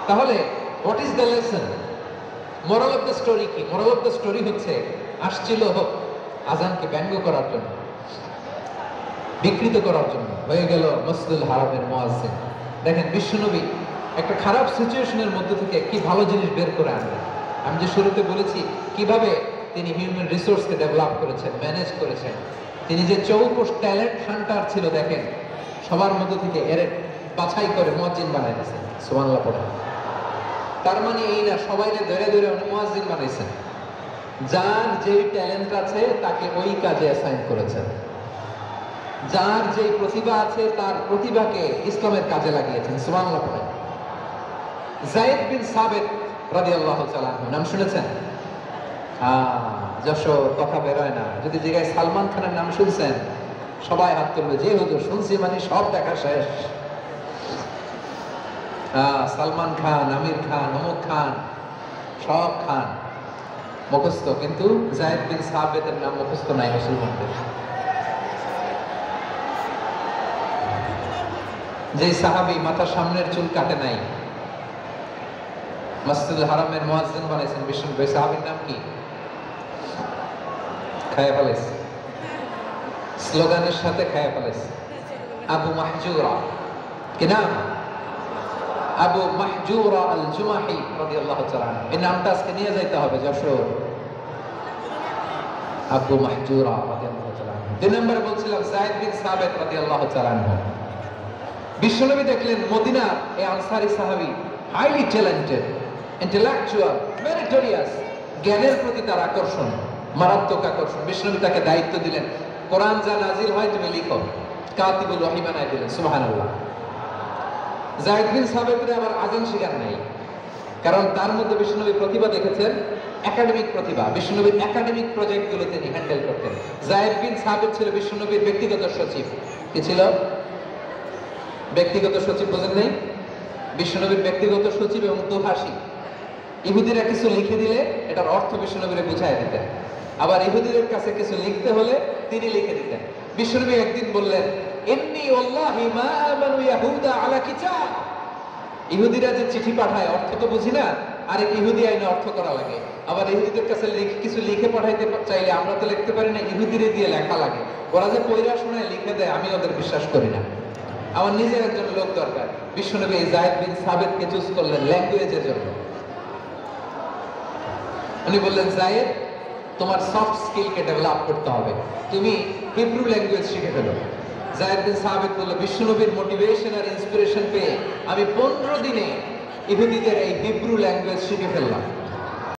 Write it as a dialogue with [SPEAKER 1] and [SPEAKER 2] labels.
[SPEAKER 1] তাহলে what is the lesson, moral of the story কি? Moral of the story হচ্ছে আসছিল আজানকে ব্যঙ্গ করার জন্য, বিকৃত করার জন্য, হয়ে গেল মসজিদুল হারামের মুয়াজ্জিন। দেখেন বিশ্বনবী একটা খারাপ সিচুয়েশনের মধ্যে থেকে কি ভালো জিনিস বের করে আনলেন। আমি যে শুরুতে বলেছি কিভাবে তিনি হিউম্যান রিসোর্সকে ডেভেলপ করেছেন, ম্যানেজ করেছেন। তিনি যে চৌকস ট্যালেন্ট হান্টার ছিল, দেখেন সবার মধ্যে থেকে এর বাছাই করে মুয়াজ্জিন বানাই দিয়েছেন। সুবহানাল্লাহ পড়েন। তার মানে এই না সবাই ধরে ধরে উনি মুয়াজ্জিন বানাইছেন। যার যেই ট্যালেন্ট আছে তাকে ওই কাজে অ্যাসাইন করেছেন। যার যেই প্রতিভা আছে তার প্রতিভাকে ইসলামের কাজে লাগিয়েছেন। সুবহানাল্লাহ পড়েন। যায়েদ বিন সাবিত রাদিয়াল্লাহু তাআলা নাম শুনেছেন? যশোর কথা বের হয় না। যদি জায়গায় সালমান খানের নাম শুনছেন সবাই হাত তুলবে, যে হুজুর শুনছি মানে সব দেখা শেষ। সালমান খান, আমির খান, অমুক খান, সব খান মুখস্থ, কিন্তু যায়েদ বিন সাবিতের নাম মুখস্থ নাই মুসলমানদের। যে সাহাবী মাথার সামনের চুল কাটে নাই, মসজিদুল হারামের মুয়াজ্জিন বানাইছেন বিশ্বনবী, সাহাবীর নাম কি? খায়া ফেলেছে, স্লোগানের সাথে খায়া ফেলেছে। আবু মাহজুরা, কি নাম? আবু মাহজুরা আল জুমাহি রাদিয়াল্লাহু তাআলা। এই নামটা আজকে নিয়ে যাইতে হবে যশোর। আবু মাহজুরা রাদিয়াল্লাহু তাআলা। দুই নম্বর বলছিলাম যায়েদ বিন সাবিত রাদিয়াল্লাহু তাআলা। বিশ্বনবী দেখলেন মদিনার এই আনসারী সাহাবী হাইলি ট্যালেন্টেড, ইন্টেলেকচুয়াল, মেরিটোরিয়াস, জ্ঞানের প্রতি তার আকর্ষণ, মারাত্মক আকর্ষণ। বিশ্বনবী তাকে দায়িত্ব দিলেন, কোরআন যা নাজিল হয় তুমি লিখো, কাতিবুল ওহী বানায় দিলেন। সুবহানাল্লাহ। যায়েদ বিন সাবিতের আবার আযান শিখার নাই, কারণ তার মধ্যে বিশ্বনবী প্রতিভা দেখেছেন, একাডেমিক প্রতিভা। বিশ্বনবীর একাডেমিক প্রজেক্টগুলো তিনি হ্যান্ডেল করতেন। যায়েদ বিন সাবিত ছিল বিশ্বনবীর ব্যক্তিগত সচিব। কি ছিল? ব্যক্তিগত সচিব, বোঝেন নাই? বিশ্বনবীর ব্যক্তিগত সচিব এবং দোভাষী। ইহুদিরা কিছু লিখে দিলে এটার অর্থ বিশ্বনবীরে বুঝায় দিতেন, আবার ইহুদিদের কাছে কিছু লিখতে হলে তিনি লিখে দিতেন। বিশ্বনবী একদিন বললেন, ইন্নী ওয়াল্লাহি মা আমানু ইয়াহুদা আলা কিতাব। ইহুদিরা যে চিঠি পাঠায় অর্থ তো বুঝি না, আরেক ইহুদি আইনে অর্থ করা লাগে। আবার ইহুদিদের কাছে কিছু লিখে পাঠাইতে চাইলে আমরা তো লিখতে পারি না, ইহুদিরে দিয়ে লেখা লাগে। ওরা যে পয়রা শোনায় লিখে দেয়, আমি ওদের বিশ্বাস করি না। আমার নিজের একজন লোক দরকার। বিশ্বনবী যায়েদ বিন সাবিতকে চুজ করলেন ল্যাঙ্গুয়েজের জন্য। উনি বললেন, যায়েদ তোমার সফট স্কিলকে ডেভেলপ করতে হবে, তুমি হিব্রু ল্যাঙ্গুয়েজ শিখে ফেলো। যায়েদ বিন সাবিত বলল, বিশ্বনবীর মোটিভেশন আর ইন্সপিরেশন পেয়ে আমি 15 দিনে ইহুদিদের এই হিব্রু ল্যাঙ্গুয়েজ শিখে ফেললাম।